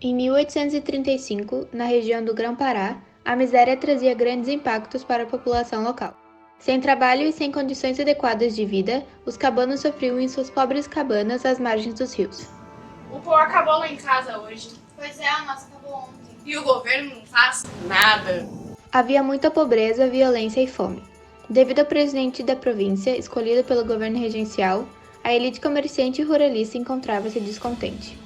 Em 1835, na região do Grão-Pará, a miséria trazia grandes impactos para a população local. Sem trabalho e sem condições adequadas de vida, os cabanos sofriam em suas pobres cabanas às margens dos rios. O pão acabou lá em casa hoje. Pois é, a nossa acabou ontem. E o governo não faz nada. Havia muita pobreza, violência e fome. Devido ao presidente da província, escolhido pelo governo regencial, a elite comerciante e ruralista encontrava-se descontente.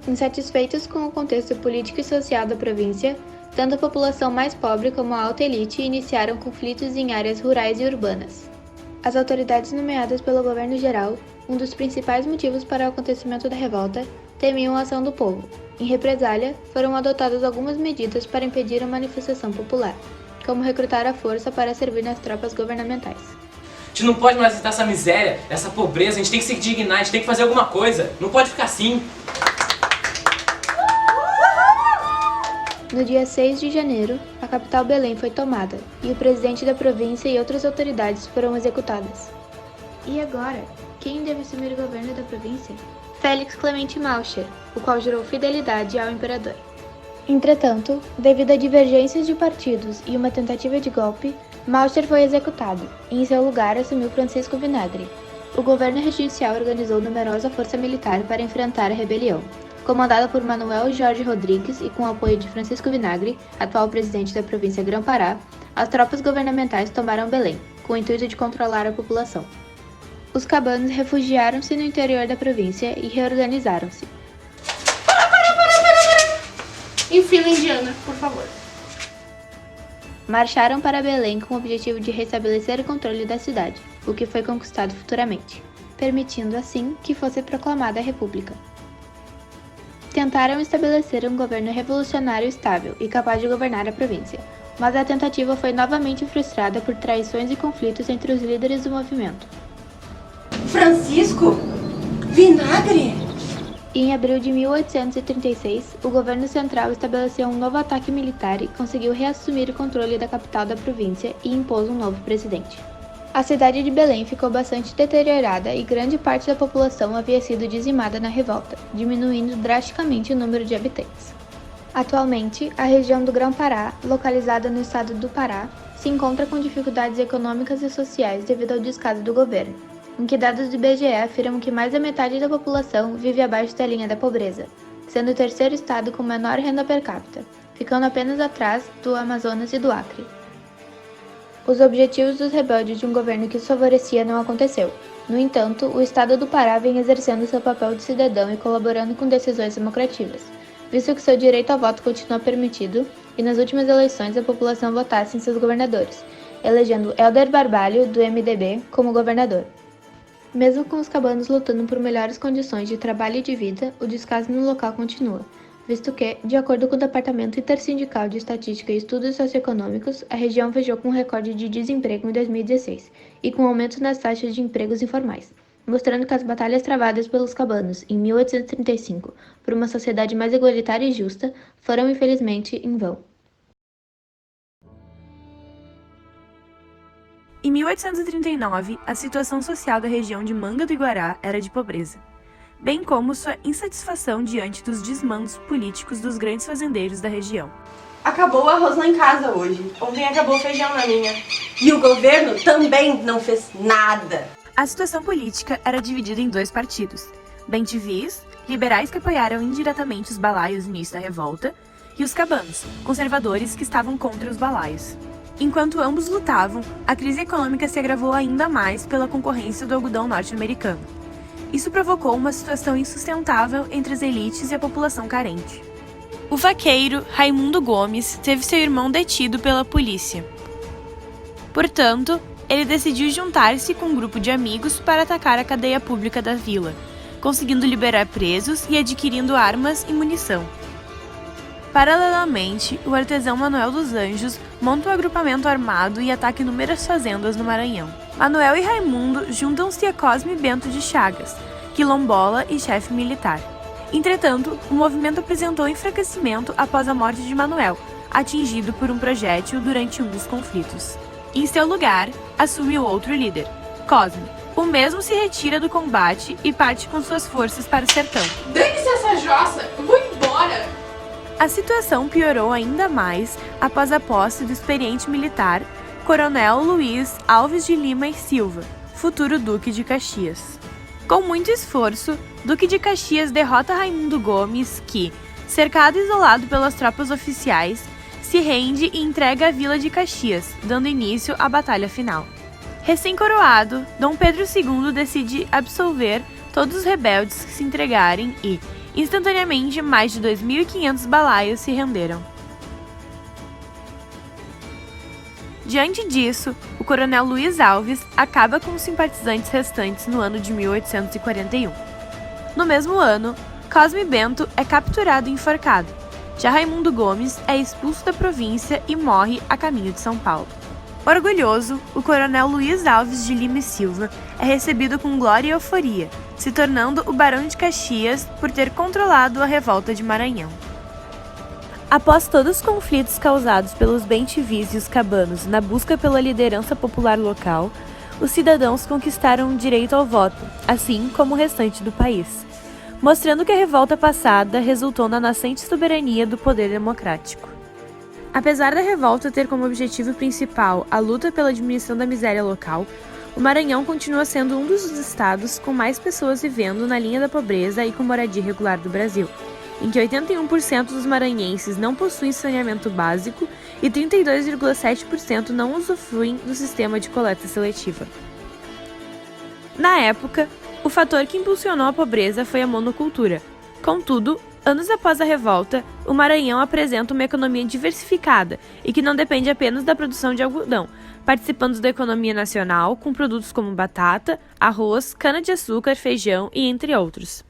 Insatisfeitos com o contexto político e social da província, tanto a população mais pobre como a alta elite iniciaram conflitos em áreas rurais e urbanas. As autoridades nomeadas pelo governo geral, um dos principais motivos para o acontecimento da revolta, temiam a ação do povo. Em represália, foram adotadas algumas medidas para impedir a manifestação popular, como recrutar a força para servir nas tropas governamentais. A gente não pode mais aceitar essa miséria, essa pobreza, a gente tem que se dignar, a gente tem que fazer alguma coisa. Não pode ficar assim. No dia 6 de janeiro, a capital Belém foi tomada, e o presidente da província e outras autoridades foram executadas. E agora, quem deve assumir o governo da província? Félix Clemente Maucher, o qual jurou fidelidade ao imperador. Entretanto, devido a divergências de partidos e uma tentativa de golpe, Maucher foi executado, e em seu lugar assumiu Francisco Vinagre. O governo regencial organizou numerosa força militar para enfrentar a rebelião. Comandada por Manuel Jorge Rodrigues e com o apoio de Francisco Vinagre, atual presidente da província Grão-Pará, as tropas governamentais tomaram Belém, com o intuito de controlar a população. Os cabanos refugiaram-se no interior da província e reorganizaram-se. Em fila indiana, por favor. Marcharam para Belém com o objetivo de restabelecer o controle da cidade, o que foi conquistado futuramente, permitindo assim que fosse proclamada a República. Tentaram estabelecer um governo revolucionário estável e capaz de governar a província, mas a tentativa foi novamente frustrada por traições e conflitos entre os líderes do movimento. Francisco? Vinagre? E em abril de 1836, o governo central estabeleceu um novo ataque militar e conseguiu reassumir o controle da capital da província e impôs um novo presidente. A cidade de Belém ficou bastante deteriorada e grande parte da população havia sido dizimada na revolta, diminuindo drasticamente o número de habitantes. Atualmente, a região do Grão-Pará, localizada no estado do Pará, se encontra com dificuldades econômicas e sociais devido ao descaso do governo, em que dados do IBGE afirmam que mais da metade da população vive abaixo da linha da pobreza, sendo o terceiro estado com menor renda per capita, ficando apenas atrás do Amazonas e do Acre. Os objetivos dos rebeldes de um governo que os favorecia não aconteceu. No entanto, o estado do Pará vem exercendo seu papel de cidadão e colaborando com decisões democrativas, visto que seu direito ao voto continua permitido e nas últimas eleições a população votasse em seus governadores, elegendo Helder Barbalho, do MDB, como governador. Mesmo com os cabanos lutando por melhores condições de trabalho e de vida, o descaso no local continua, visto que, de acordo com o Departamento Intersindical de Estatística e Estudos Socioeconômicos, a região fechou com um recorde de desemprego em 2016 e com aumento nas taxas de empregos informais, mostrando que as batalhas travadas pelos cabanos em 1835 por uma sociedade mais igualitária e justa foram, infelizmente, em vão. Em 1839, a situação social da região de Manga do Iguará era de pobreza, bem como sua insatisfação diante dos desmandos políticos dos grandes fazendeiros da região. Acabou o arroz lá em casa hoje. Ontem acabou o feijão na minha. E o governo também não fez nada. A situação política era dividida em dois partidos: bem-te-vis, liberais que apoiaram indiretamente os balaios no início da revolta, e os cabanos, conservadores que estavam contra os balaios. Enquanto ambos lutavam, a crise econômica se agravou ainda mais pela concorrência do algodão norte-americano. Isso provocou uma situação insustentável entre as elites e a população carente. O vaqueiro Raimundo Gomes teve seu irmão detido pela polícia. Portanto, ele decidiu juntar-se com um grupo de amigos para atacar a cadeia pública da vila, conseguindo liberar presos e adquirindo armas e munição. Paralelamente, o artesão Manuel dos Anjos monta um agrupamento armado e ataca inúmeras fazendas no Maranhão. Manuel e Raimundo juntam-se a Cosme Bento de Chagas, quilombola e chefe militar. Entretanto, o movimento apresentou enfraquecimento após a morte de Manuel, atingido por um projétil durante um dos conflitos. Em seu lugar, assume o outro líder, Cosme. O mesmo se retira do combate e parte com suas forças para o sertão. Dane-se essa jossa, eu vou embora. A situação piorou ainda mais após a posse do experiente militar Coronel Luiz Alves de Lima e Silva, futuro Duque de Caxias. Com muito esforço, Duque de Caxias derrota Raimundo Gomes, que, cercado e isolado pelas tropas oficiais, se rende e entrega a vila de Caxias, dando início à batalha final. Recém-coroado, Dom Pedro II decide absolver todos os rebeldes que se entregarem e, instantaneamente, mais de 2.500 balaios se renderam. Diante disso, o coronel Luiz Alves acaba com os simpatizantes restantes no ano de 1841. No mesmo ano, Cosme Bento é capturado e enforcado. Já Raimundo Gomes é expulso da província e morre a caminho de São Paulo. Orgulhoso, o coronel Luiz Alves de Lima e Silva é recebido com glória e euforia, se tornando o Barão de Caxias por ter controlado a revolta de Maranhão. Após todos os conflitos causados pelos bem-te-vis e os cabanos na busca pela liderança popular local, os cidadãos conquistaram o direito ao voto, assim como o restante do país, mostrando que a revolta passada resultou na nascente soberania do poder democrático. Apesar da revolta ter como objetivo principal a luta pela diminuição da miséria local, o Maranhão continua sendo um dos estados com mais pessoas vivendo na linha da pobreza e com moradia irregular do Brasil, em que 81% dos maranhenses não possuem saneamento básico e 32,7% não usufruem do sistema de coleta seletiva. Na época, o fator que impulsionou a pobreza foi a monocultura. Contudo, anos após a revolta, o Maranhão apresenta uma economia diversificada e que não depende apenas da produção de algodão, participando da economia nacional com produtos como batata, arroz, cana-de-açúcar, feijão e entre outros.